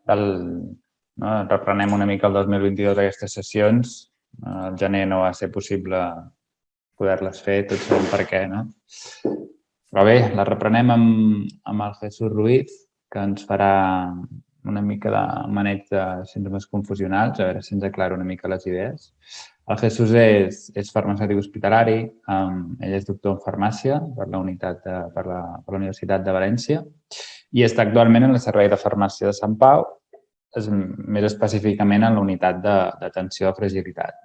reprenem una mica el 2022 aquestes sessions. Al gener no va ser possible poder-les fer, tots sabem per què, no? Però bé, la reprenem amb el Jesús Ruiz, que ens farà una mica de maneig de síndromes confusionals, a veure si ens aclara una mica les idees. El Jesús és farmacèutic hospitalari, ell és doctor en farmàcia per la Universitat de València i està actualment en el Servei de Farmàcia de Sant Pau, més específicament en la unitat d'atenció a fragilitat.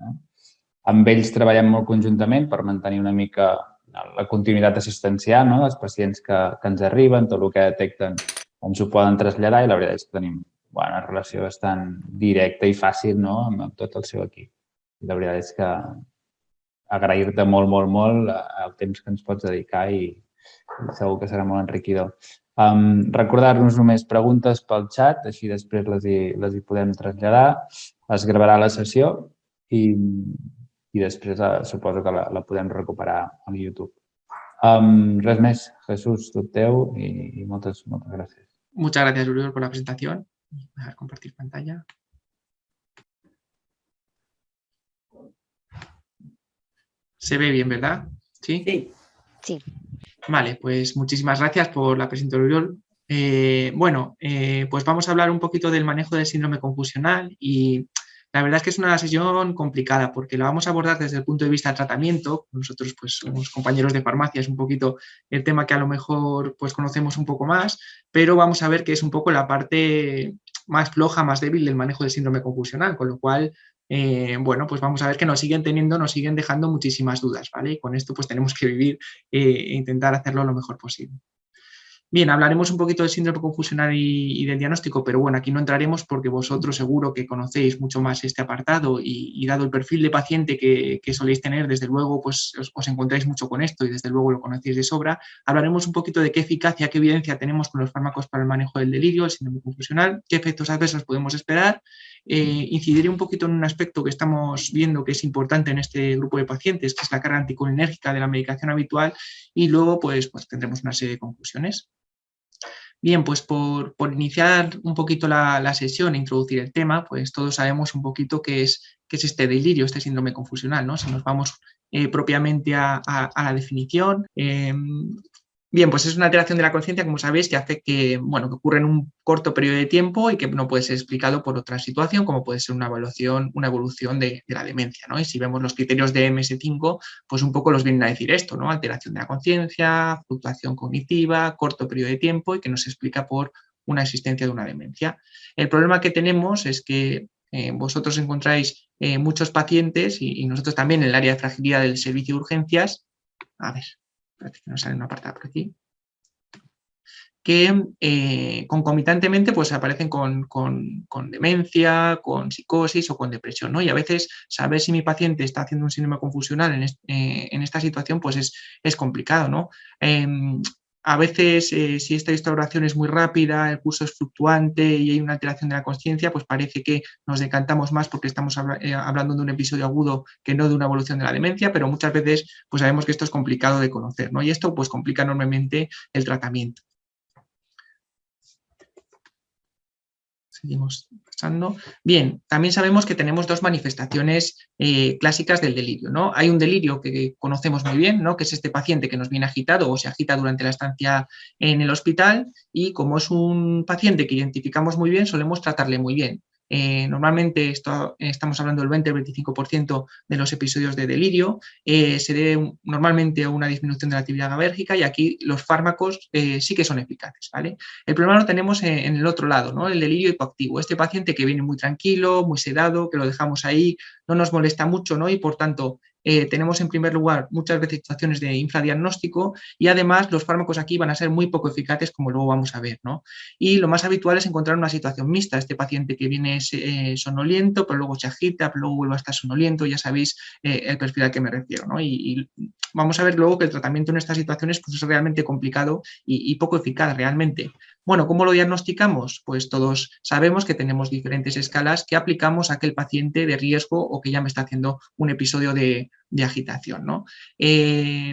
Amb ells treballem molt conjuntament per mantenir una mica la continuïtat assistencial, dels pacients que ens arriben, tot el que detecten ens ho poden traslladar i la veritat és que tenim una relació bastant directa i fàcil amb tot el seu equip. La veritat és que agrair-te molt, molt, molt el temps que ens pots dedicar i segur que serà molt enriquidor. Recordar-nos només preguntes pel xat, així després les hi podem traslladar. Es gravarà la sessió i després suposo que la podem recuperar a YouTube. Res més, Jesús, tot teu i moltes gràcies. Muchas gracias, Uriol, por la presentación. Voy a compartir pantalla. Se ve bien, ¿verdad? ¿Sí? Sí. Vale, pues muchísimas gracias por la presentación, Uriol. Pues vamos a hablar un poquito del manejo del síndrome confusional y la verdad es que es una sesión complicada porque la vamos a abordar desde el punto de vista del tratamiento. Nosotros pues somos compañeros de farmacia, es un poquito el tema que a lo mejor pues conocemos un poco más, pero vamos a ver que es un poco la parte más floja, más débil del manejo del síndrome confusional, con lo cual pues vamos a ver que nos siguen dejando muchísimas dudas, ¿vale? Y con esto pues tenemos que vivir e intentar hacerlo lo mejor posible. Bien, hablaremos un poquito del síndrome confusional y del diagnóstico, pero bueno, aquí no entraremos porque vosotros seguro que conocéis mucho más este apartado y dado el perfil de paciente que soléis tener, desde luego pues os encontráis mucho con esto y desde luego lo conocéis de sobra. Hablaremos un poquito de qué eficacia, qué evidencia tenemos con los fármacos para el manejo del delirio, el síndrome confusional, qué efectos adversos podemos esperar. Incidiré un poquito en un aspecto que estamos viendo que es importante en este grupo de pacientes, que es la carga anticolinérgica de la medicación habitual y luego pues tendremos una serie de conclusiones. Bien, pues por iniciar un poquito la sesión e introducir el tema, pues todos sabemos un poquito qué es este delirio, este síndrome confusional, ¿no? Si nos vamos propiamente a la definición. Bien, pues es una alteración de la conciencia, como sabéis, que hace que ocurre en un corto periodo de tiempo y que no puede ser explicado por otra situación, como puede ser una evolución de la demencia, ¿no? Y si vemos los criterios de MS5, pues un poco los vienen a decir esto, ¿no? Alteración de la conciencia, fluctuación cognitiva, corto periodo de tiempo y que no se explica por una existencia de una demencia. El problema que tenemos es que vosotros encontráis muchos pacientes y nosotros también en el área de fragilidad del servicio de urgencias. A ver, parece que nos sale una apartado por aquí, que concomitantemente pues aparecen con demencia, con psicosis o con depresión, ¿no? Y a veces saber si mi paciente está haciendo un síndrome confusional en esta situación pues es complicado, ¿no? A veces, si esta instauración es muy rápida, el curso es fluctuante y hay una alteración de la conciencia, pues parece que nos decantamos más porque estamos hablando de un episodio agudo que no de una evolución de la demencia, pero muchas veces pues sabemos que esto es complicado de conocer, ¿no? Y esto pues complica enormemente el tratamiento. Seguimos pasando. Bien, también sabemos que tenemos dos manifestaciones clásicas del delirio, ¿no? Hay un delirio que conocemos muy bien, ¿no? Que es este paciente que nos viene agitado o se agita durante la estancia en el hospital y como es un paciente que identificamos muy bien, solemos tratarle muy bien. Normalmente estamos hablando del 20-25% de los episodios de delirio, se debe normalmente a una disminución de la actividad GABérgica y aquí los fármacos sí que son eficaces, ¿vale? El problema lo tenemos en el otro lado, ¿no? El delirio hipoactivo, este paciente que viene muy tranquilo, muy sedado, que lo dejamos ahí, no nos molesta mucho, ¿no? Y por tanto tenemos en primer lugar muchas veces situaciones de infradiagnóstico y además los fármacos aquí van a ser muy poco eficaces como luego vamos a ver, ¿no? Y lo más habitual es encontrar una situación mixta, este paciente que viene sonoliento, pero luego se agita, pero luego vuelve a estar sonoliento, ya sabéis el perfil al que me refiero, ¿no? Y vamos a ver luego que el tratamiento en estas situaciones pues, es realmente complicado y poco eficaz realmente. Bueno, ¿cómo lo diagnosticamos? Pues todos sabemos que tenemos diferentes escalas que aplicamos a aquel paciente de riesgo o que ya me está haciendo un episodio de agitación, ¿no?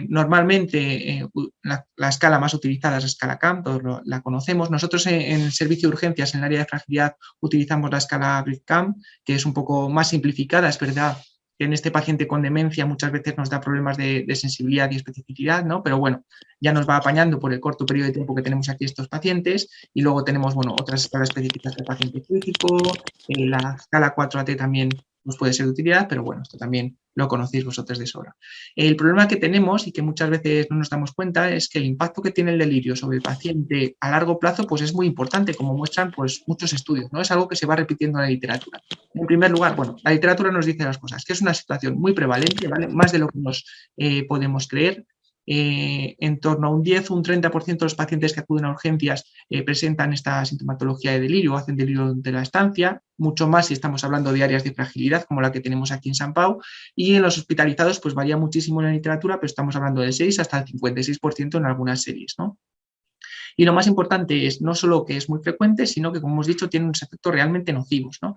Normalmente la escala más utilizada es la escala CAM, todos la conocemos. Nosotros en el servicio de urgencias, en el área de fragilidad, utilizamos la escala BRIC-CAM, que es un poco más simplificada, es verdad que en este paciente con demencia muchas veces nos da problemas de sensibilidad y especificidad, ¿no? Pero bueno, ya nos va apañando por el corto periodo de tiempo que tenemos aquí estos pacientes, y luego tenemos, bueno, otras escalas específicas del paciente crítico, la escala 4AT también nos puede ser de utilidad, pero bueno, esto también lo conocéis vosotros de sobra. El problema que tenemos y que muchas veces no nos damos cuenta es que el impacto que tiene el delirio sobre el paciente a largo plazo pues es muy importante, como muestran pues muchos estudios, ¿no? Es algo que se va repitiendo en la literatura. En primer lugar, bueno, la literatura nos dice las cosas, que es una situación muy prevalente, ¿vale? Más de lo que nos podemos creer. En torno a un 10 o un 30% de los pacientes que acuden a urgencias presentan esta sintomatología de delirio o hacen delirio durante la estancia, mucho más si estamos hablando de áreas de fragilidad como la que tenemos aquí en Sant Pau, y en los hospitalizados pues varía muchísimo en la literatura, pero estamos hablando del 6 hasta el 56% en algunas series, ¿no? Y lo más importante es no solo que es muy frecuente, sino que, como hemos dicho, tiene unos efectos realmente nocivos, ¿no?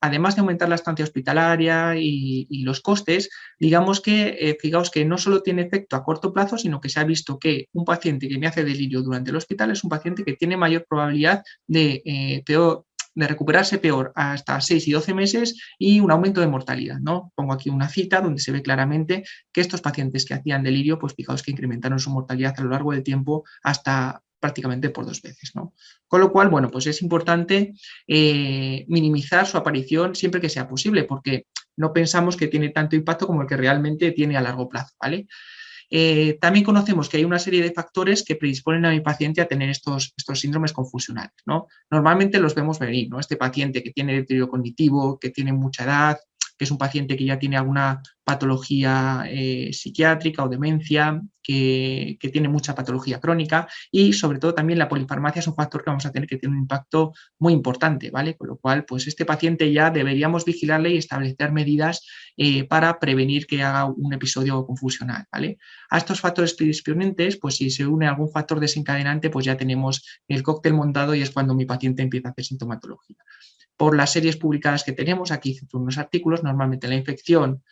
Además de aumentar la estancia hospitalaria y los costes, digamos que, fijaos que no solo tiene efecto a corto plazo, sino que se ha visto que un paciente que me hace delirio durante el hospital es un paciente que tiene mayor probabilidad de recuperarse peor hasta 6 y 12 meses y un aumento de mortalidad, ¿no? Pongo aquí una cita donde se ve claramente que estos pacientes que hacían delirio, pues fijaos que incrementaron su mortalidad a lo largo del tiempo hasta prácticamente por 2 veces, ¿no? Con lo cual, bueno, pues es importante minimizar su aparición siempre que sea posible, porque no pensamos que tiene tanto impacto como el que realmente tiene a largo plazo, ¿vale? También conocemos que hay una serie de factores que predisponen a mi paciente a tener estos síndromes confusionales, ¿no? Normalmente los vemos venir, ¿no? Este paciente que tiene deterioro cognitivo, que tiene mucha edad, que es un paciente que ya tiene alguna patología psiquiátrica o demencia, que tiene mucha patología crónica, y sobre todo también la polifarmacia es un factor que vamos a tener que tiene un impacto muy importante, ¿vale? Con lo cual, pues este paciente ya deberíamos vigilarle y establecer medidas para prevenir que haga un episodio confusional, ¿vale? A estos factores predisponentes, pues si se une algún factor desencadenante, pues ya tenemos el cóctel montado y es cuando mi paciente empieza a hacer sintomatología. Por las series publicadas que tenemos, aquí hice unos artículos, normalmente la infección,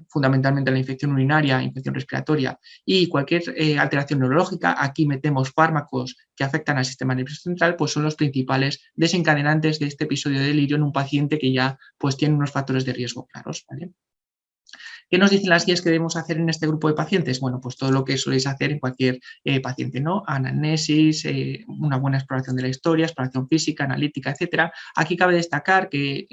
fundamentalmente la infección urinaria, infección respiratoria y cualquier alteración neurológica, aquí metemos fármacos que afectan al sistema nervioso central, pues son los principales desencadenantes de este episodio de delirio en un paciente que ya pues tiene unos factores de riesgo claros, ¿vale? ¿Qué nos dicen las guías que debemos hacer en este grupo de pacientes? Bueno, pues todo lo que soléis hacer en cualquier paciente, ¿no? Anamnesis, una buena exploración de la historia, exploración física, analítica, etcétera. Aquí cabe destacar que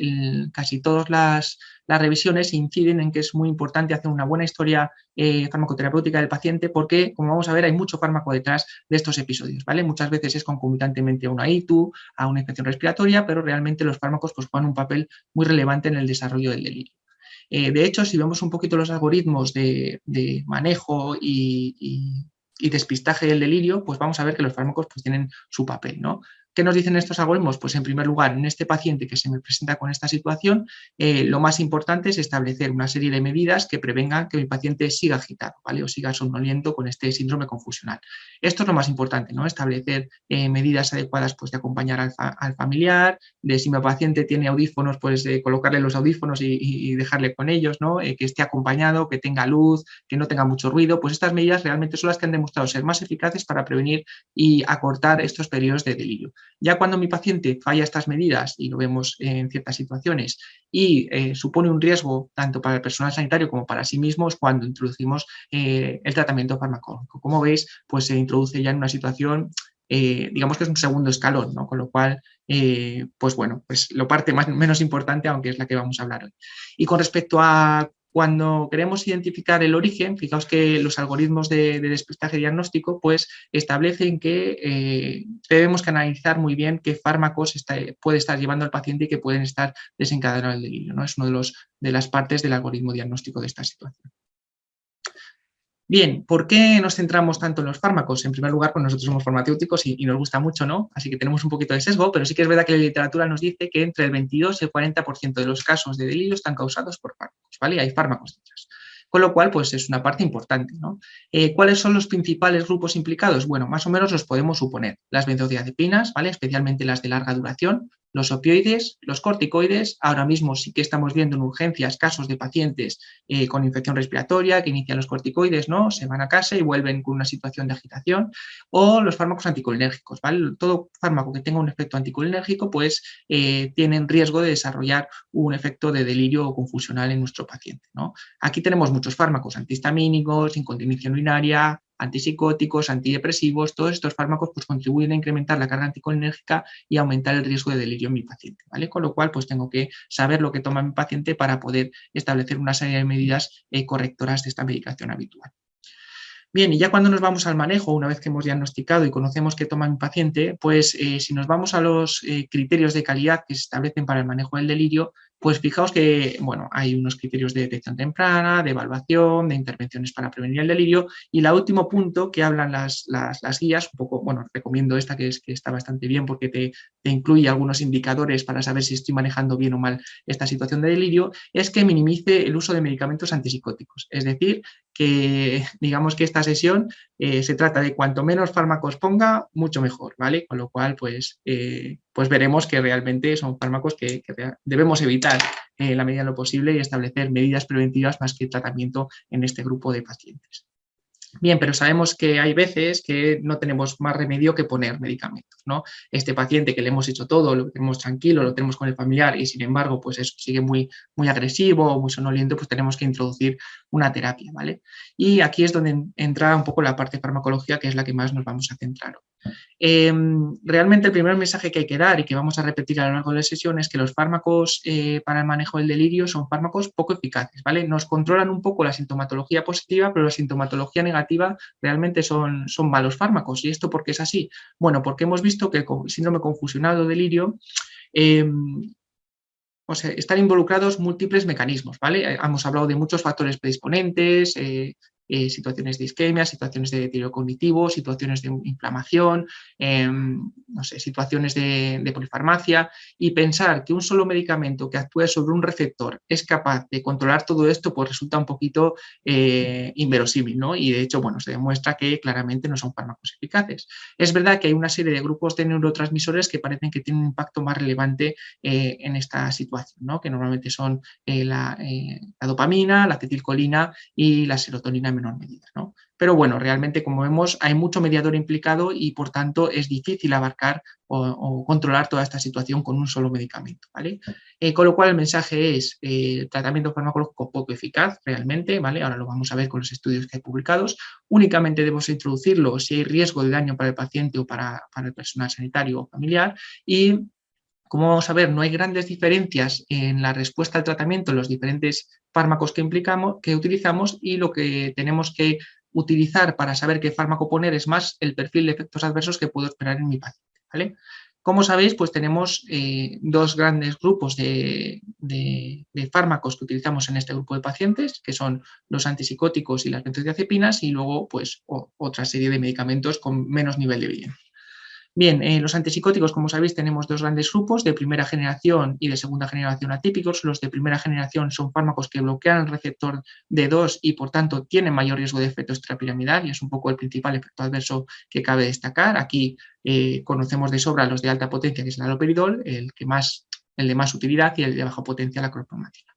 casi todas las revisiones inciden en que es muy importante hacer una buena historia farmacoterapéutica del paciente porque, como vamos a ver, hay mucho fármaco detrás de estos episodios, ¿vale? Muchas veces es concomitantemente a una ITU, a una infección respiratoria, pero realmente los fármacos pues, juegan un papel muy relevante en el desarrollo del delirio. De hecho, si vemos un poquito los algoritmos de manejo y despistaje del delirio, pues vamos a ver que los fármacos pues, tienen su papel, ¿no? ¿Qué nos dicen estos algoritmos? Pues en primer lugar, en este paciente que se me presenta con esta situación, lo más importante es establecer una serie de medidas que prevengan que mi paciente siga agitado, ¿vale? O siga somnoliento con este síndrome confusional. Esto es lo más importante, ¿no? Establecer medidas adecuadas pues, de acompañar al familiar, de si mi paciente tiene audífonos, pues de colocarle los audífonos y dejarle con ellos, ¿no? Que esté acompañado, que tenga luz, que no tenga mucho ruido, pues estas medidas realmente son las que han demostrado ser más eficaces para prevenir y acortar estos periodos de delirio. Ya cuando mi paciente falla estas medidas, y lo vemos en ciertas situaciones, y supone un riesgo tanto para el personal sanitario como para sí mismo, es cuando introducimos el tratamiento farmacológico. Como veis, pues se introduce ya en una situación digamos que es un segundo escalón, ¿no? Con lo cual, pues bueno, pues lo parte menos importante, aunque es la que vamos a hablar hoy. Y con respecto a cuando queremos identificar el origen, fijaos que los algoritmos de despistaje diagnóstico pues establecen que debemos que analizar muy bien qué fármacos puede estar llevando el paciente y que pueden estar desencadenando el delirio, ¿no? Es una de las partes del algoritmo diagnóstico de esta situación. Bien, ¿por qué nos centramos tanto en los fármacos? En primer lugar, pues nosotros somos farmacéuticos y nos gusta mucho, ¿no? Así que tenemos un poquito de sesgo, pero sí que es verdad que la literatura nos dice que entre el 22 y el 40% de los casos de delirio están causados por fármacos, ¿vale? Hay fármacos detrás. Con lo cual, pues es una parte importante, ¿no? ¿Cuáles son los principales grupos implicados? Bueno, más o menos los podemos suponer. Las benzodiazepinas, ¿vale? Especialmente las de larga duración, los opioides, los corticoides. Ahora mismo sí que estamos viendo en urgencias casos de pacientes con infección respiratoria que inician los corticoides, ¿no? Se van a casa y vuelven con una situación de agitación. O los fármacos anticolinérgicos, ¿vale? Todo fármaco que tenga un efecto anticolinérgico, pues tienen riesgo de desarrollar un efecto de delirio confusional en nuestro paciente, ¿no? Aquí tenemos muchos fármacos antihistamínicos, incontinencia urinaria, antipsicóticos, antidepresivos. Todos estos fármacos pues, contribuyen a incrementar la carga anticolinérgica y aumentar el riesgo de delirio en mi paciente, ¿vale? Con lo cual, pues tengo que saber lo que toma mi paciente para poder establecer una serie de medidas correctoras de esta medicación habitual. Bien, y ya cuando nos vamos al manejo, una vez que hemos diagnosticado y conocemos qué toma mi paciente, pues si nos vamos a los criterios de calidad que se establecen para el manejo del delirio, pues fijaos que, bueno, hay unos criterios de detección temprana, de evaluación, de intervenciones para prevenir el delirio, y el último punto que hablan las guías, un poco, bueno, recomiendo esta que está bastante bien porque te incluye algunos indicadores para saber si estoy manejando bien o mal esta situación de delirio, es que minimice el uso de medicamentos antipsicóticos. Es decir, que digamos que esta sesión se trata de cuanto menos fármacos ponga, mucho mejor, ¿vale? Con lo cual, pues veremos que realmente son fármacos que debemos evitar en la medida de lo posible y establecer medidas preventivas más que tratamiento en este grupo de pacientes. Bien, pero sabemos que hay veces que no tenemos más remedio que poner medicamentos, ¿no? Este paciente que le hemos hecho todo, lo tenemos tranquilo, lo tenemos con el familiar y sin embargo, pues eso sigue muy agresivo o muy sonoliento, pues tenemos que introducir una terapia, ¿vale? Y aquí es donde entra un poco la parte farmacológica, que es la que más nos vamos a centrar. Realmente el primer mensaje que hay que dar y que vamos a repetir a lo largo de la sesión es que los fármacos para el manejo del delirio son fármacos poco eficaces, ¿vale? Nos controlan un poco la sintomatología positiva, pero la sintomatología negativa realmente son malos fármacos. ¿Y esto por qué es así? Bueno, porque hemos visto que el síndrome confusional o delirio están involucrados múltiples mecanismos, ¿vale? Hemos hablado de muchos factores predisponentes, situaciones de isquemia, situaciones de deterioro cognitivo, situaciones de inflamación, no sé, situaciones de polifarmacia, y pensar que un solo medicamento que actúe sobre un receptor es capaz de controlar todo esto, pues resulta un poquito inverosímil, ¿no? Y de hecho, bueno, se demuestra que claramente no son fármacos eficaces. Es verdad que hay una serie de grupos de neurotransmisores que parecen que tienen un impacto más relevante en esta situación, ¿no? Que normalmente son la dopamina, la acetilcolina y la serotonina en menor medida, ¿no? Pero bueno, realmente como vemos hay mucho mediador implicado y por tanto es difícil abarcar o controlar toda esta situación con un solo medicamento, ¿vale? Con lo cual el mensaje es tratamiento farmacológico poco eficaz realmente, ¿vale? Ahora lo vamos a ver con los estudios que hay publicados. Únicamente debemos introducirlo si hay riesgo de daño para el paciente o para el personal sanitario o familiar, y como vamos a ver, no hay grandes diferencias en la respuesta al tratamiento en los diferentes fármacos que utilizamos, y lo que tenemos que utilizar para saber qué fármaco poner es más el perfil de efectos adversos que puedo esperar en mi paciente, ¿vale? Como sabéis, pues tenemos dos grandes grupos de fármacos que utilizamos en este grupo de pacientes, que son los antipsicóticos y las benzodiazepinas, y luego pues otra serie de medicamentos con menos nivel de evidencia. Bien, los antipsicóticos, como sabéis, tenemos dos grandes grupos, de primera generación y de segunda generación atípicos. Los de primera generación son fármacos que bloquean el receptor D2 y, por tanto, tienen mayor riesgo de efecto extrapiramidal, y es un poco el principal efecto adverso que cabe destacar. Aquí conocemos de sobra los de alta potencia, que es el haloperidol, el de más utilidad, y el de baja potencia, la clorpromazina.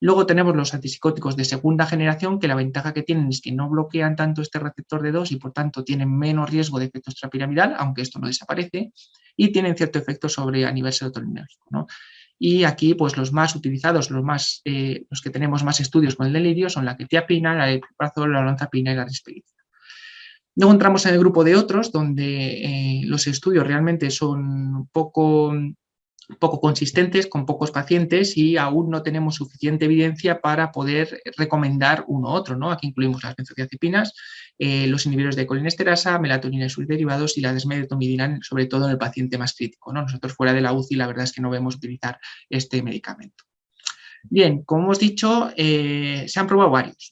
Luego tenemos los antipsicóticos de segunda generación, que la ventaja que tienen es que no bloquean tanto este receptor de 2 y por tanto tienen menos riesgo de efecto extrapiramidal, aunque esto no desaparece, y tienen cierto efecto sobre a nivel serotoninérgico, ¿no? Y aquí, pues los más utilizados, los que tenemos más estudios con el delirio son la quetiapina, la epiprazol, la olanzapina y la risperidona. Luego entramos en el grupo de otros, donde los estudios realmente son poco consistentes, con pocos pacientes, y aún no tenemos suficiente evidencia para poder recomendar uno u otro, ¿no? Aquí incluimos las benzodiazepinas, los inhibidores de colinesterasa, melatonina y sus derivados, y la desmedetomidina, sobre todo en el paciente más crítico, ¿no? Nosotros fuera de la UCI la verdad es que no vemos utilizar este medicamento. Bien, como hemos dicho, se han probado varios.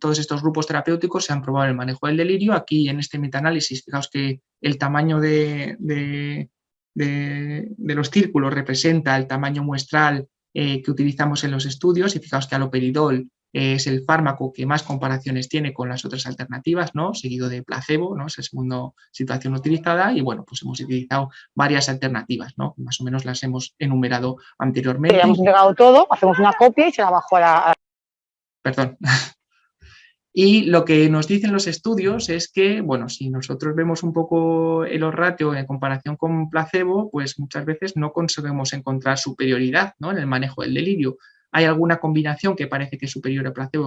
Todos estos grupos terapéuticos se han probado en el manejo del delirio. Aquí en este metaanálisis, fijaos que el tamaño de los círculos representa el tamaño muestral que utilizamos en los estudios, y fijaos que haloperidol es el fármaco que más comparaciones tiene con las otras alternativas, ¿no? Seguido de placebo, ¿no? Es la segunda situación utilizada y bueno, pues hemos utilizado varias alternativas, ¿no? Más o menos las hemos enumerado anteriormente. Ya hemos entregado todo, hacemos una copia y se la bajo a la... Perdón. Y lo que nos dicen los estudios es que, bueno, si nosotros vemos un poco los ratios en comparación con placebo, pues muchas veces no conseguimos encontrar superioridad, ¿no? En el manejo del delirio. Hay alguna combinación que parece que es superior a placebo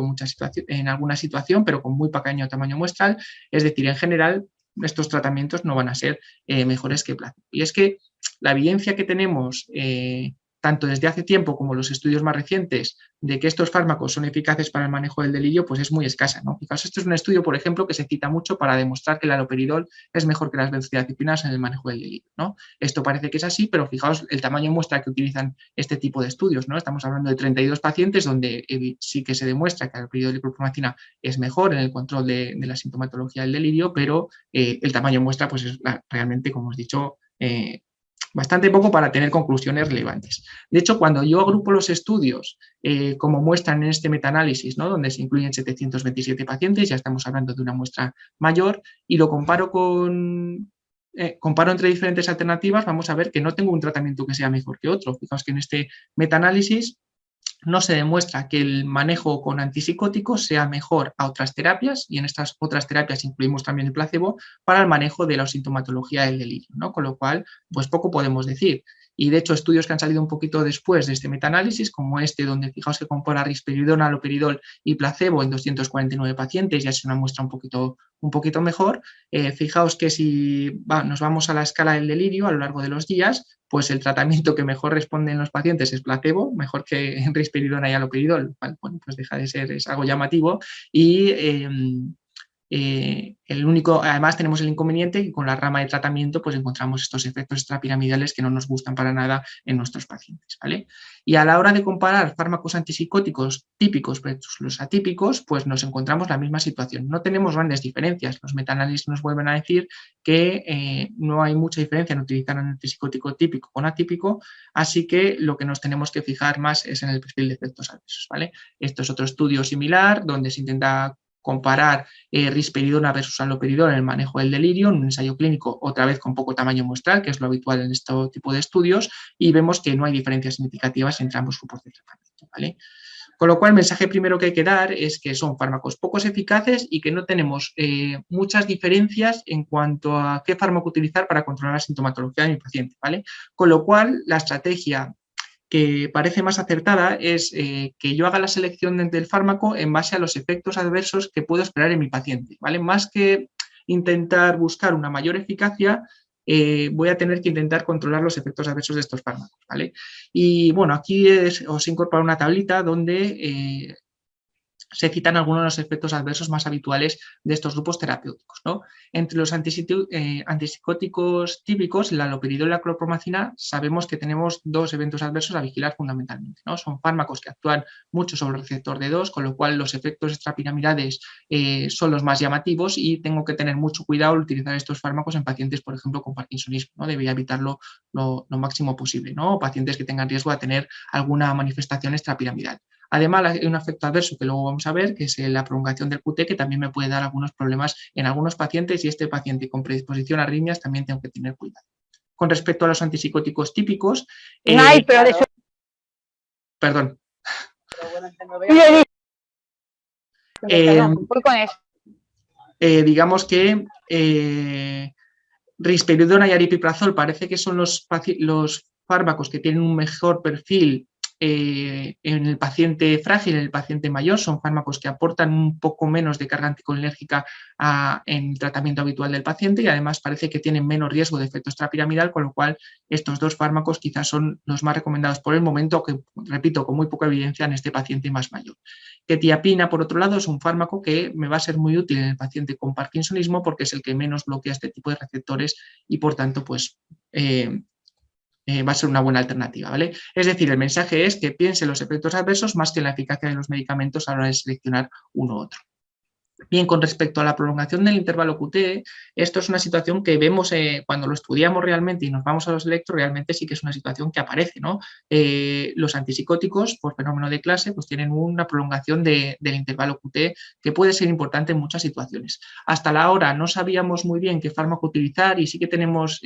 en alguna situación, pero con muy pequeño tamaño muestral. Es decir, en general, estos tratamientos no van a ser mejores que placebo. Y es que la evidencia que tenemos tanto desde hace tiempo como los estudios más recientes, de que estos fármacos son eficaces para el manejo del delirio, pues es muy escasa, ¿no? Fijaos, esto es un estudio, por ejemplo, que se cita mucho para demostrar que el haloperidol es mejor que las benzodiazepinas en el manejo del delirio, ¿no? Esto parece que es así, pero fijaos el tamaño de muestra que utilizan este tipo de estudios, ¿no? Estamos hablando de 32 pacientes donde sí que se demuestra que el haloperidol y clorpromazina es mejor en el control de la sintomatología del delirio, pero el tamaño de muestra pues es realmente, como os he dicho, bastante poco para tener conclusiones relevantes. De hecho, cuando yo agrupo los estudios, como muestran en este metaanálisis, ¿no? Donde se incluyen 727 pacientes, ya estamos hablando de una muestra mayor, y lo comparo comparo entre diferentes alternativas, vamos a ver que no tengo un tratamiento que sea mejor que otro. Fijaos que en este metaanálisis no se demuestra que el manejo con antipsicóticos sea mejor a otras terapias, y en estas otras terapias incluimos también el placebo, para el manejo de la sintomatología del delirio, ¿no? Con lo cual, pues poco podemos decir. Y de hecho, estudios que han salido un poquito después de este metaanálisis, como este, donde fijaos que compara risperidona, haloperidol y placebo en 249 pacientes, ya es una muestra un poquito mejor. Fijaos que si nos vamos a la escala del delirio a lo largo de los días, pues el tratamiento que mejor responde en los pacientes es placebo, mejor que risperidona y haloperidol. Bueno, pues deja de ser, es algo llamativo. Y el único, además tenemos el inconveniente que con la rama de tratamiento pues encontramos estos efectos extrapiramidales que no nos gustan para nada en nuestros pacientes, ¿vale? Y a la hora de comparar fármacos antipsicóticos típicos versus los atípicos, pues nos encontramos la misma situación. No tenemos grandes diferencias. Los metaanálisis nos vuelven a decir que no hay mucha diferencia en utilizar un antipsicótico típico con atípico, así que lo que nos tenemos que fijar más es en el perfil de efectos adversos, ¿vale? Esto es otro estudio similar donde se intenta comparar risperidona versus haloperidol en el manejo del delirio, en un ensayo clínico, otra vez con poco tamaño muestral, que es lo habitual en este tipo de estudios, y vemos que no hay diferencias significativas entre ambos grupos de tratamiento, ¿vale? Con lo cual, el mensaje primero que hay que dar es que son fármacos pocos eficaces y que no tenemos muchas diferencias en cuanto a qué fármaco utilizar para controlar la sintomatología de mi paciente, ¿vale? Con lo cual, la estrategia que parece más acertada es que yo haga la selección del fármaco en base a los efectos adversos que puedo esperar en mi paciente, ¿vale? Más que intentar buscar una mayor eficacia, voy a tener que intentar controlar los efectos adversos de estos fármacos, ¿vale? Y bueno, aquí os he incorporado una tablita donde se citan algunos de los efectos adversos más habituales de estos grupos terapéuticos, ¿no? Entre los antipsicóticos típicos, la haloperidol y la clorpromazina, sabemos que tenemos dos eventos adversos a vigilar fundamentalmente, ¿no? Son fármacos que actúan mucho sobre el receptor D2, con lo cual los efectos extrapiramidales son los más llamativos y tengo que tener mucho cuidado al utilizar estos fármacos en pacientes, por ejemplo, con parkinsonismo, ¿no? Debería evitarlo lo máximo posible, ¿no? O pacientes que tengan riesgo de tener alguna manifestación extrapiramidal. Además, hay un efecto adverso que luego vamos a ver, que es la prolongación del QT, que también me puede dar algunos problemas en algunos pacientes, y este paciente con predisposición a arritmias también tengo que tener cuidado. Con respecto a los antipsicóticos típicos... Perdón. Digamos que risperidona y aripiprazol parece que son los fármacos que tienen un mejor perfil en el paciente frágil, en el paciente mayor. Son fármacos que aportan un poco menos de carga anticolinérgica en el tratamiento habitual del paciente, y además parece que tienen menos riesgo de efecto extrapiramidal, con lo cual estos dos fármacos quizás son los más recomendados por el momento, que repito, con muy poca evidencia en este paciente más mayor. Quetiapina, por otro lado, es un fármaco que me va a ser muy útil en el paciente con parkinsonismo porque es el que menos bloquea este tipo de receptores y por tanto pues va a ser una buena alternativa, ¿vale? Es decir, el mensaje es que piense en los efectos adversos más que en la eficacia de los medicamentos a la hora de seleccionar uno u otro. Bien, con respecto a la prolongación del intervalo QT, esto es una situación que vemos cuando lo estudiamos realmente y nos vamos a los electros, realmente sí que es una situación que aparece, ¿no? Los antipsicóticos, por fenómeno de clase, pues tienen una prolongación del intervalo QT que puede ser importante en muchas situaciones. Hasta la hora no sabíamos muy bien qué fármaco utilizar y sí que tenemos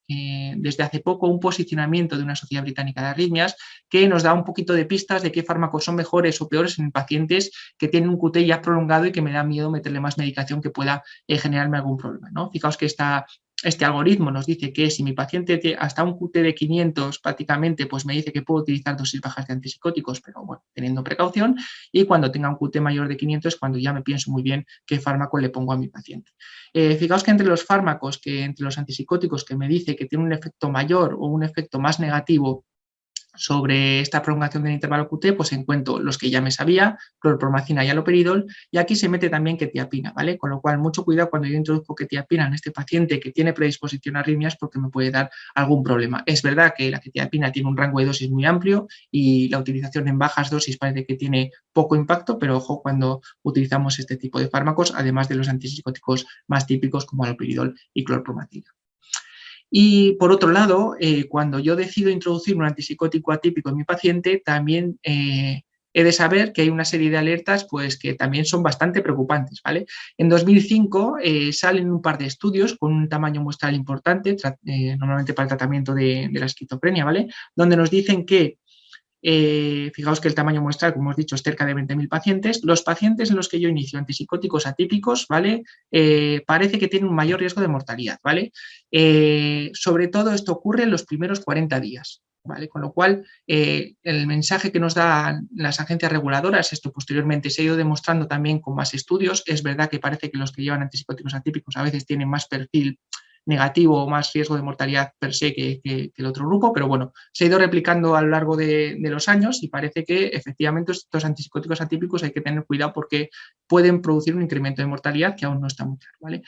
desde hace poco un posicionamiento de una sociedad británica de arritmias que nos da un poquito de pistas de qué fármacos son mejores o peores en pacientes que tienen un QT ya prolongado y que me da miedo meterle más medicación que pueda generarme algún problema, ¿no? Fijaos que este algoritmo nos dice que si mi paciente tiene hasta un QT de 500 prácticamente, pues me dice que puedo utilizar dosis bajas de antipsicóticos, pero bueno, teniendo precaución, y cuando tenga un QT mayor de 500 es cuando ya me pienso muy bien qué fármaco le pongo a mi paciente. Fijaos que entre los fármacos, entre los antipsicóticos que me dice que tiene un efecto mayor o un efecto más negativo sobre esta prolongación del intervalo QT, pues encuentro los que ya me sabía, clorpromacina y haloperidol, y aquí se mete también quetiapina, ¿vale? Con lo cual, mucho cuidado cuando yo introduzco quetiapina en este paciente que tiene predisposición a arritmias porque me puede dar algún problema. Es verdad que la quetiapina tiene un rango de dosis muy amplio y la utilización en bajas dosis parece que tiene poco impacto, pero ojo cuando utilizamos este tipo de fármacos, además de los antipsicóticos más típicos como haloperidol y clorpromacina. Y por otro lado, cuando yo decido introducir un antipsicótico atípico en mi paciente, también he de saber que hay una serie de alertas pues, que también son bastante preocupantes, ¿vale? En 2005 salen un par de estudios con un tamaño muestral importante, normalmente para el tratamiento de la esquizofrenia, ¿vale? Donde nos dicen que fijaos que el tamaño muestral, como hemos dicho, es cerca de 20.000 pacientes. Los pacientes en los que yo inicio antipsicóticos atípicos, ¿vale? Parece que tienen un mayor riesgo de mortalidad, ¿vale? Sobre todo esto ocurre en los primeros 40 días, ¿vale? Con lo cual, el mensaje que nos dan las agencias reguladoras, esto posteriormente se ha ido demostrando también con más estudios, es verdad que parece que los que llevan antipsicóticos atípicos a veces tienen más perfil negativo o más riesgo de mortalidad per se que el otro grupo, pero bueno, se ha ido replicando a lo largo de los años y parece que efectivamente estos antipsicóticos atípicos hay que tener cuidado porque pueden producir un incremento de mortalidad que aún no está muy claro, ¿vale?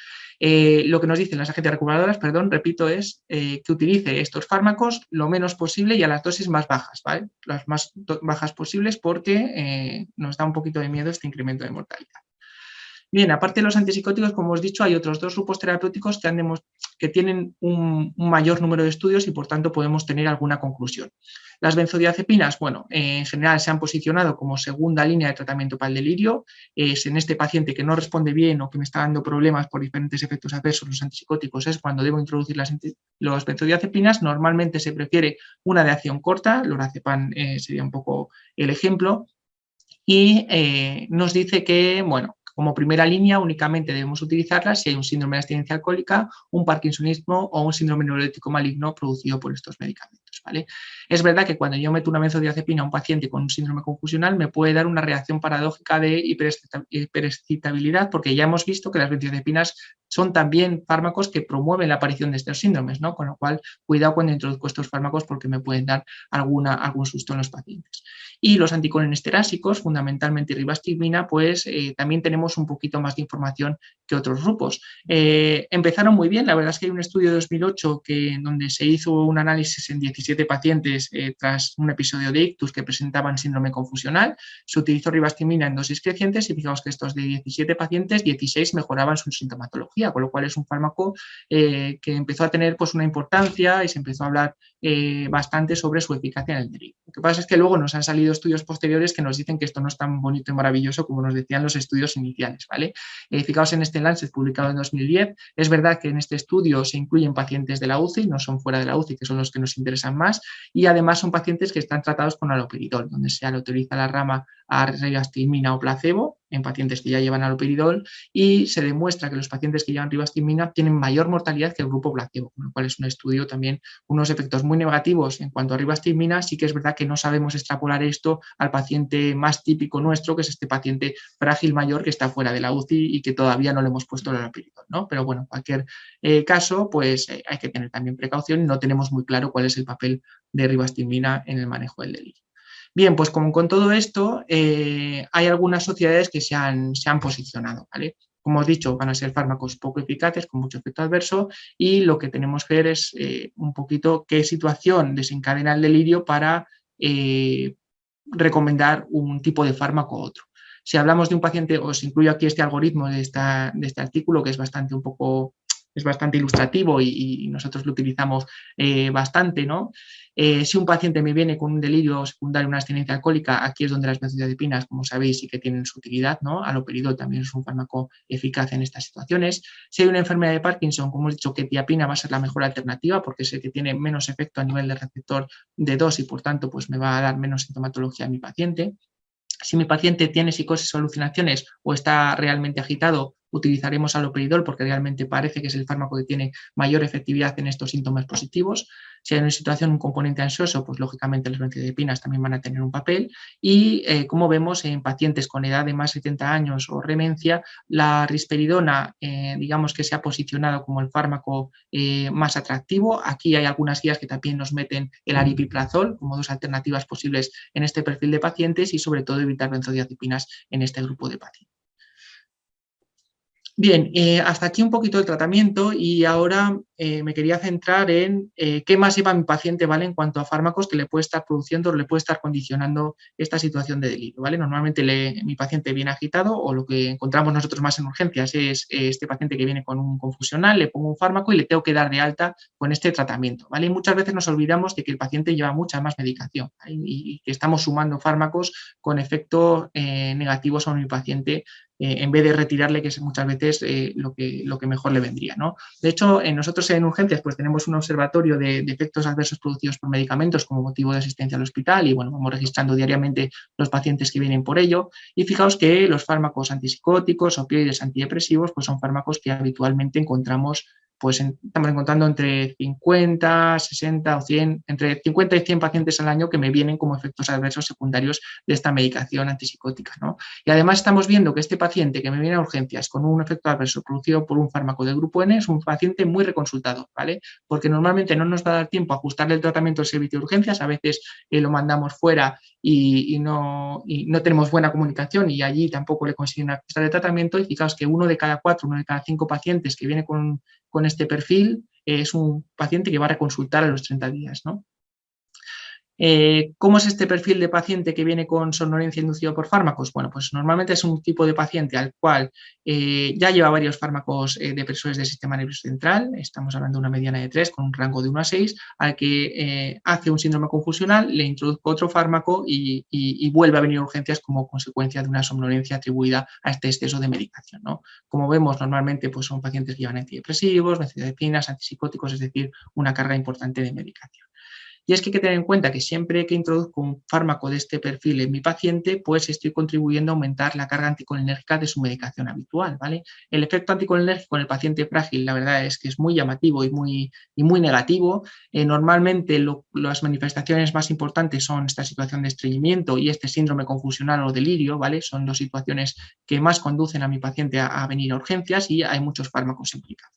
Lo que nos dicen las agencias reguladoras, perdón, repito, es que utilice estos fármacos lo menos posible y a las dosis más bajas, ¿vale? Las más bajas posibles porque nos da un poquito de miedo este incremento de mortalidad. Bien, aparte de los antipsicóticos, como os he dicho, hay otros dos grupos terapéuticos que tienen un mayor número de estudios y por tanto podemos tener alguna conclusión. Las benzodiazepinas, bueno, en general se han posicionado como segunda línea de tratamiento para el delirio. Es en este paciente que no responde bien o que me está dando problemas por diferentes efectos adversos, los antipsicóticos, es cuando debo introducir las benzodiazepinas. Normalmente se prefiere una de acción corta, lorazepam sería un poco el ejemplo, y nos dice que, bueno, como primera línea únicamente debemos utilizarlas si hay un síndrome de abstinencia alcohólica, un parkinsonismo o un síndrome neuroléptico maligno producido por estos medicamentos, ¿vale? Es verdad que cuando yo meto una benzodiazepina a un paciente con un síndrome confusional me puede dar una reacción paradójica de hiperexcitabilidad porque ya hemos visto que las benzodiazepinas son también fármacos que promueven la aparición de estos síndromes, ¿no? Con lo cual, cuidado cuando introduzco estos fármacos porque me pueden dar algún susto en los pacientes. Y los anticolinestérasicos, fundamentalmente ribastimina, pues también tenemos un poquito más de información que otros grupos. Empezaron muy bien, la verdad es que hay un estudio de 2008 donde se hizo un análisis en 17 pacientes tras un episodio de ictus que presentaban síndrome confusional. Se utilizó ribastimina en dosis crecientes y fijamos que estos de 17 pacientes, 16 mejoraban su sintomatología, con lo cual es un fármaco que empezó a tener pues, una importancia y se empezó a hablar bastante sobre su eficacia en el delirio. Lo que pasa es que luego nos han salido estudios posteriores que nos dicen que esto no es tan bonito y maravilloso como nos decían los estudios iniciales, ¿vale? Fijaos en este Lancet publicado en 2010, es verdad que en este estudio se incluyen pacientes de la UCI, no son fuera de la UCI, que son los que nos interesan más, y además son pacientes que están tratados con haloperidol, donde se autoriza la rama a ribastimina o placebo en pacientes que ya llevan haloperidol y se demuestra que los pacientes que llevan ribastimina tienen mayor mortalidad que el grupo placebo, con lo cual es un estudio también, unos efectos muy negativos en cuanto a ribastimina. Sí que es verdad que no sabemos extrapolar esto al paciente más típico nuestro, que es este paciente frágil mayor que está fuera de la UCI y que todavía no le hemos puesto el haloperidol, ¿no? Pero bueno, en cualquier caso, pues hay que tener también precaución y no tenemos muy claro cuál es el papel de ribastimina en el manejo del delirio. Bien, pues como con todo esto, hay algunas sociedades que se han posicionado, ¿vale? Como os he dicho, van a ser fármacos poco eficaces, con mucho efecto adverso, y lo que tenemos que ver es un poquito qué situación desencadena el delirio para recomendar un tipo de fármaco u otro. Si hablamos de un paciente, os incluyo aquí este algoritmo de este artículo que es bastante ilustrativo y nosotros lo utilizamos bastante, ¿no? Si un paciente me viene con un delirio secundario, una abstinencia alcohólica, aquí es donde las benzodiazepinas, como sabéis, sí que tienen su utilidad, ¿no? Haloperidol también es un fármaco eficaz en estas situaciones. Si hay una enfermedad de Parkinson, como he dicho, quetiapina va a ser la mejor alternativa porque es el que tiene menos efecto a nivel de receptor de 2 y por tanto pues me va a dar menos sintomatología a mi paciente. Si mi paciente tiene psicosis o alucinaciones o está realmente agitado, utilizaremos haloperidol porque realmente parece que es el fármaco que tiene mayor efectividad en estos síntomas positivos. Si hay una situación, un componente ansioso, pues lógicamente las benzodiazepinas también van a tener un papel. Y como vemos en pacientes con edad de más de 70 años o remencia, la risperidona, digamos que se ha posicionado como el fármaco más atractivo. Aquí hay algunas guías que también nos meten el aripiprazol como dos alternativas posibles en este perfil de pacientes y sobre todo evitar benzodiazepinas en este grupo de pacientes. Bien, hasta aquí un poquito el tratamiento y ahora me quería centrar en qué más lleva mi paciente, ¿vale? En cuanto a fármacos que le puede estar produciendo o le puede estar condicionando esta situación de delirio, ¿vale? Normalmente mi paciente viene agitado o lo que encontramos nosotros más en urgencias es este paciente que viene con un confusional, le pongo un fármaco y le tengo que dar de alta con este tratamiento, ¿vale? Y muchas veces nos olvidamos de que el paciente lleva mucha más medicación, ¿vale? Y que estamos sumando fármacos con efectos negativos a mi paciente en vez de retirarle, que es muchas veces lo que mejor le vendría, ¿no? De hecho, nosotros en urgencias pues tenemos un observatorio de efectos adversos producidos por medicamentos como motivo de asistencia al hospital y bueno, vamos registrando diariamente los pacientes que vienen por ello y fijaos que los fármacos antipsicóticos, opioides, antidepresivos, pues son fármacos que habitualmente encontramos pues estamos encontrando entre 50, 60 o 100, entre 50 y 100 pacientes al año que me vienen como efectos adversos secundarios de esta medicación antipsicótica, ¿no? Y además estamos viendo que este paciente que me viene a urgencias con un efecto adverso producido por un fármaco del grupo N es un paciente muy reconsultado, ¿vale? Porque normalmente no nos va a dar tiempo a ajustarle el tratamiento del servicio de urgencias, a veces lo mandamos fuera y no tenemos buena comunicación y allí tampoco le consiguen ajustar el tratamiento y fijaos que uno de cada 4, uno de cada 5 pacientes que viene con este perfil es un paciente que va a reconsultar a los 30 días, ¿no? ¿Cómo es este perfil de paciente que viene con somnolencia inducida por fármacos? Bueno, pues normalmente es un tipo de paciente al cual ya lleva varios fármacos depresores del sistema nervioso central, estamos hablando de una mediana de 3 con un rango de 1 a 6, al que hace un síndrome confusional, le introduzco otro fármaco y vuelve a venir a urgencias como consecuencia de una somnolencia atribuida a este exceso de medicación, ¿no? Como vemos, normalmente pues, son pacientes que llevan antidepresivos, benzodiazepinas, antipsicóticos, es decir, una carga importante de medicación. Y es que hay que tener en cuenta que siempre que introduzco un fármaco de este perfil en mi paciente, pues estoy contribuyendo a aumentar la carga anticolinérgica de su medicación habitual, ¿vale? El efecto anticolinérgico en el paciente frágil, la verdad es que es muy llamativo y muy negativo. Normalmente las manifestaciones más importantes son esta situación de estreñimiento y este síndrome confusional o delirio, ¿vale? Son dos situaciones que más conducen a mi paciente a venir a urgencias y hay muchos fármacos implicados.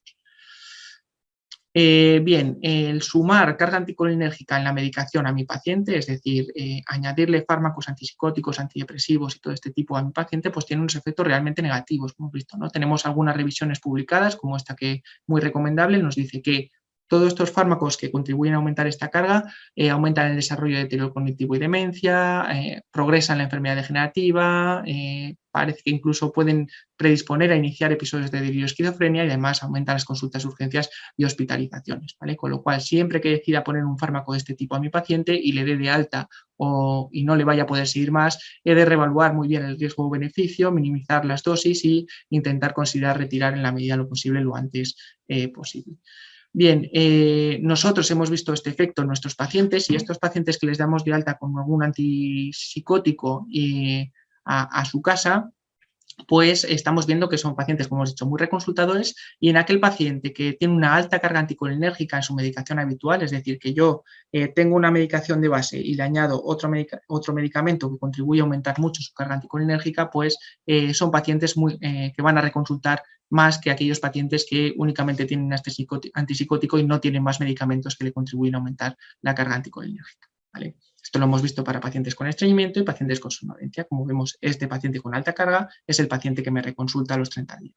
Bien, el sumar carga anticolinérgica en la medicación a mi paciente, es decir, añadirle fármacos antipsicóticos, antidepresivos y todo este tipo a mi paciente, pues tiene unos efectos realmente negativos, como hemos visto, ¿no? Tenemos algunas revisiones publicadas, como esta que muy recomendable, nos dice que todos estos fármacos que contribuyen a aumentar esta carga aumentan el desarrollo de deterioro cognitivo y demencia, progresan la enfermedad degenerativa, parece que incluso pueden predisponer a iniciar episodios de delirio de esquizofrenia y además aumentan las consultas de urgencias y hospitalizaciones, ¿vale? Con lo cual, siempre que decida poner un fármaco de este tipo a mi paciente y le dé de alta y no le vaya a poder seguir más, he de reevaluar muy bien el riesgo o beneficio, minimizar las dosis y intentar considerar retirar en la medida de lo posible lo antes posible. Bien, nosotros hemos visto este efecto en nuestros pacientes y estos pacientes que les damos de alta con algún antipsicótico a su casa, pues estamos viendo que son pacientes, como hemos dicho, muy reconsultadores y en aquel paciente que tiene una alta carga anticolinérgica en su medicación habitual, es decir, que yo tengo una medicación de base y le añado otro medicamento que contribuye a aumentar mucho su carga anticolinérgica, pues son pacientes que van a reconsultar más que aquellos pacientes que únicamente tienen antipsicótico y no tienen más medicamentos que le contribuyen a aumentar la carga anticolinérgica, ¿vale? Esto lo hemos visto para pacientes con estreñimiento y pacientes con somnolencia. Como vemos, este paciente con alta carga es el paciente que me reconsulta a los 30 días.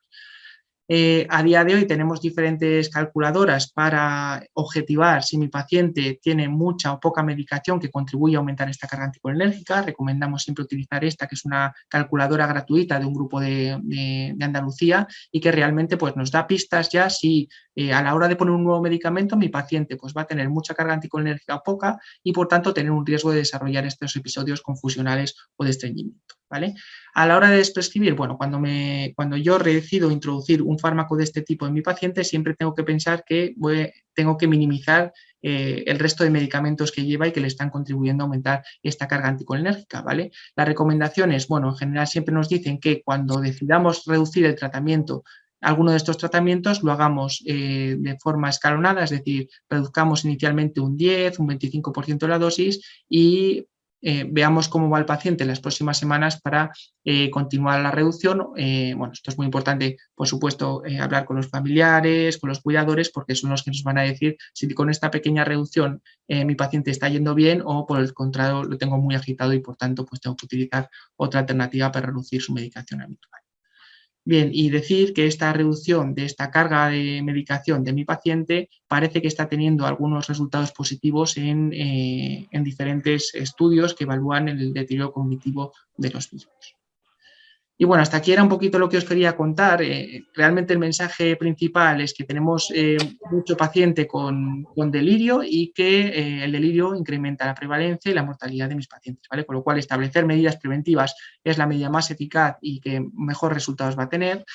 A día de hoy tenemos diferentes calculadoras para objetivar si mi paciente tiene mucha o poca medicación que contribuye a aumentar esta carga anticolinérgica. Recomendamos siempre utilizar esta, que es una calculadora gratuita de un grupo de Andalucía y que realmente pues, nos da pistas ya si a la hora de poner un nuevo medicamento mi paciente pues, va a tener mucha carga anticolinérgica o poca y por tanto tener un riesgo de desarrollar estos episodios confusionales o de estreñimiento, ¿vale? A la hora de prescribir, bueno, cuando yo decido introducir un fármaco de este tipo en mi paciente, siempre tengo que pensar que tengo que minimizar el resto de medicamentos que lleva y que le están contribuyendo a aumentar esta carga anticolinérgica, ¿vale? Las recomendaciones, bueno, en general siempre nos dicen que cuando decidamos reducir el tratamiento, alguno de estos tratamientos lo hagamos de forma escalonada, es decir, reduzcamos inicialmente un 10, un 25% de la dosis y veamos cómo va el paciente en las próximas semanas para continuar la reducción. Bueno, esto es muy importante, por supuesto, hablar con los familiares, con los cuidadores, porque son los que nos van a decir si con esta pequeña reducción mi paciente está yendo bien o por el contrario lo tengo muy agitado y por tanto pues tengo que utilizar otra alternativa para reducir su medicación habitual. Bien, y decir que esta reducción de esta carga de medicación de mi paciente parece que está teniendo algunos resultados positivos en diferentes estudios que evalúan el deterioro cognitivo de los mismos. Y bueno, hasta aquí era un poquito lo que os quería contar. Realmente el mensaje principal es que tenemos mucho paciente con delirio y que el delirio incrementa la prevalencia y la mortalidad de mis pacientes, ¿vale? Con lo cual establecer medidas preventivas es la medida más eficaz y que mejor resultados va a tener.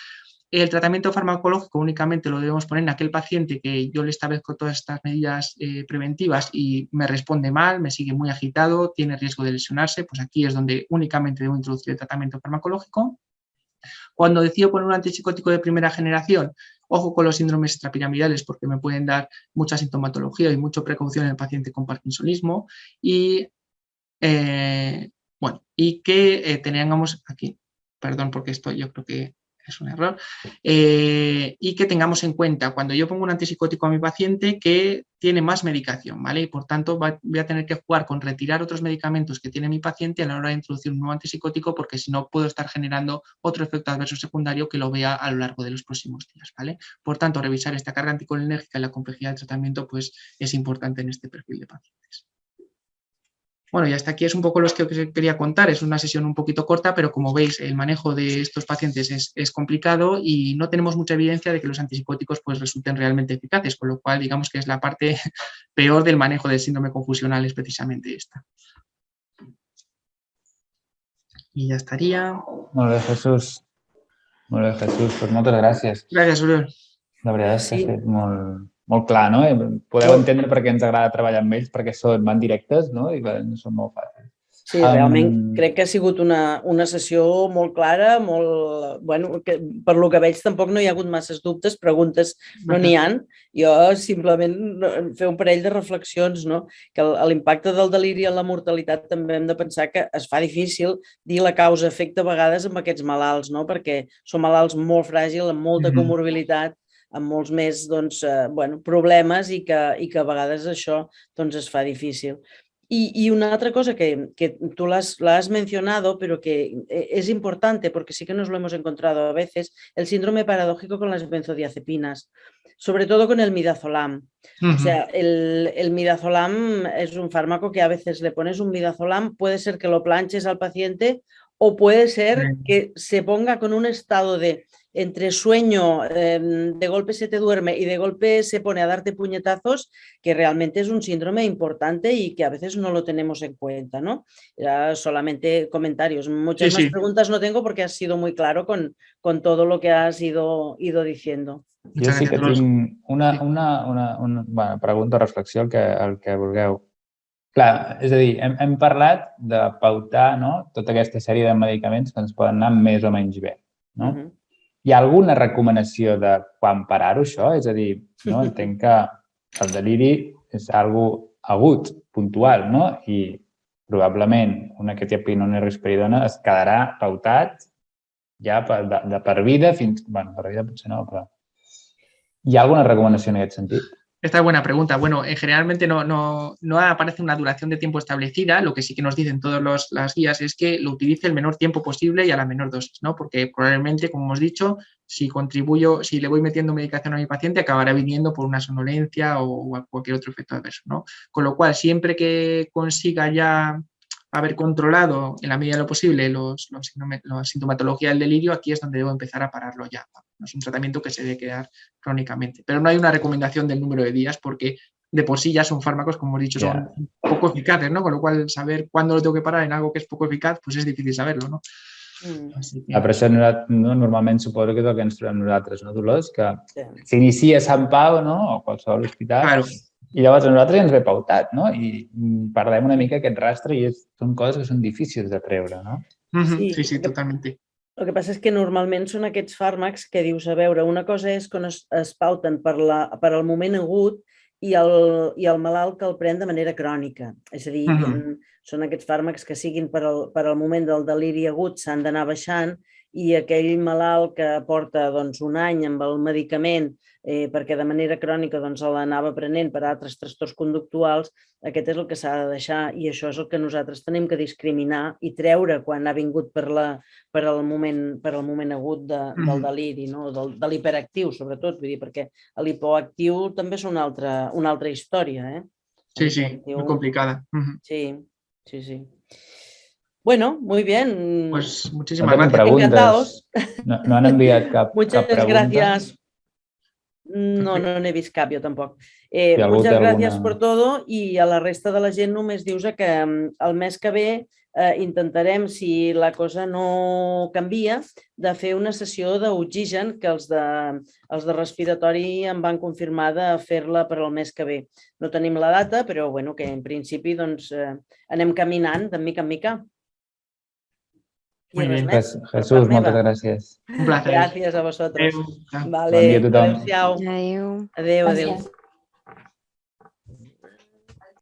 El tratamiento farmacológico únicamente lo debemos poner en aquel paciente que yo le establezco todas estas medidas preventivas y me responde mal, me sigue muy agitado, tiene riesgo de lesionarse, pues aquí es donde únicamente debo introducir el tratamiento farmacológico. Cuando decido poner un antipsicótico de primera generación, ojo con los síndromes extrapiramidales porque me pueden dar mucha sintomatología y mucha precaución en el paciente con parkinsonismo y, bueno, y que tengamos aquí, perdón porque esto yo creo que es un error, y que tengamos en cuenta cuando yo pongo un antipsicótico a mi paciente que tiene más medicación, ¿vale? Y por tanto voy a tener que jugar con retirar otros medicamentos que tiene mi paciente a la hora de introducir un nuevo antipsicótico porque si no puedo estar generando otro efecto adverso secundario que lo vea a lo largo de los próximos días, ¿vale? Por tanto, revisar esta carga anticolinérgica y la complejidad del tratamiento pues es importante en este perfil de pacientes. Bueno, y hasta aquí es un poco lo que os quería contar. Es una sesión un poquito corta, pero como veis, el manejo de estos pacientes es complicado y no tenemos mucha evidencia de que los antipsicóticos pues, resulten realmente eficaces, con lo cual digamos que es la parte peor del manejo del síndrome confusional, es precisamente esta. Y ya estaría. Molt bé, Jesús. Molt bé, Jesús. Pues moltes gràcies. Gràcies, Oriol. La veritat és que Sí. ha estat molt clar, no? Podeu entendre per què ens agrada treballar amb ells, perquè van directes, no? I són molt fàcils. Sí, realment crec que ha sigut una sessió molt clara, molt... Bueno, que, per lo que veig tampoc no hi ha hagut masses dubtes, preguntes no n'hi ha. Jo simplement fer un parell de reflexions, no? Que l'impacte del deliri en la mortalitat també hem de pensar que es fa difícil dir la causa-efecte a vegades amb aquests malalts, no? Perquè són malalts molt fràgils, amb molta comorbilitat, amb molts més doncs, problemes i que a vegades això doncs, es fa difícil. Y una otra cosa que tú la has mencionado, pero que es importante porque sí que nos lo hemos encontrado a veces, el síndrome paradójico con las benzodiazepinas, sobre todo con el midazolam. O sea, el midazolam es un fármaco que a veces le pones un midazolam, puede ser que lo planches al paciente o puede ser que se ponga con un estado de entre sueño, de golpe se te duerme y de golpe se pone a darte puñetazos, que realmente es un síndrome importante y que a veces no lo tenemos en cuenta, ¿no? Era solamente comentarios. Muchas más preguntas no tengo porque has sido muy claro con todo lo que has ido diciendo. Jo sí que tinc una pregunta o reflexió, el que vulgueu. Clar, és a dir, hem parlat de pautar, no, tota aquesta sèrie de medicaments que ens poden anar més o menys bé, no? Hi ha alguna recomanació de quan parar-ho, això? És a dir, no? Entenc que el deliri és algo agut, puntual, no? I probablement una quetiapina o una risperidona es quedarà pautat ja de per vida fins... Bé, per vida potser no, però... Hi ha alguna recomanació en aquest sentit? Esta es buena pregunta. Bueno, generalmente no aparece una duración de tiempo establecida. Lo que sí que nos dicen todas las guías es que lo utilice el menor tiempo posible y a la menor dosis, ¿no? Porque probablemente, como hemos dicho, si le voy metiendo medicación a mi paciente, acabará viniendo por una somnolencia o cualquier otro efecto adverso, ¿no? Con lo cual, siempre que consiga ya haber controlado en la medida de lo posible la sintomatología del delirio, aquí es donde debo empezar a pararlo ya. No es un tratamiento que se debe quedar crónicamente. Pero no hay una recomendación del número de días porque de por sí ya son fármacos, como hemos dicho, son poco eficaces, ¿no? Con lo cual, saber cuándo lo tengo que parar en algo que es poco eficaz, pues es difícil saberlo, ¿no? Per això normalment suposo que és el que ens trobem nosaltres, no, Dolors? Que s'inicia a Sant Pau, no?, o qualsevol hospital, Claro. i llavors a nosaltres ja ens ve pautat, no? I perdem una mica aquest rastre i són coses que són difícils de treure, no? Sí, totalmente. El que passa és que normalment són aquests fàrmacs que dius, a veure, una cosa és quan es pauten per al moment agut i el malalt que el pren de manera crònica. És a dir, són aquests fàrmacs que siguin per al moment del deliri agut s'han d'anar baixant i aquell malalt que porta un any amb el medicament perquè de manera crònica l'anava prenent per altres trastorns conductuals, aquest és el que s'ha de deixar i això és el que nosaltres tenim que discriminar i treure quan ha vingut per al moment agut del deliri, no? De l'hiperactiu, sobretot, vull dir, perquè l'hipoactiu també és una altra història, eh? Sí, muy complicada. Sí. Bueno, muy bien. Pues muchísimas gracias. Encantados. No han enviat cap Muchas pregunta. Gracias. No n'he vist cap, jo tampoc. Muchas gracias por todo i a la resta de la gent només dius que el mes que ve intentarem, si la cosa no canvia, de fer una sessió d'oxigen que els de respiratori em van confirmar de fer-la per al mes que ve. No tenim la data, però bueno, que en principi anem caminant de mica en mica. Muy bien. Jesús, moltes gràcies. Un placer. Gracias a vosotros. Adeu. Vale, Bon dia a tothom. adéu-siau. Adéu. Adéu. Gràcies.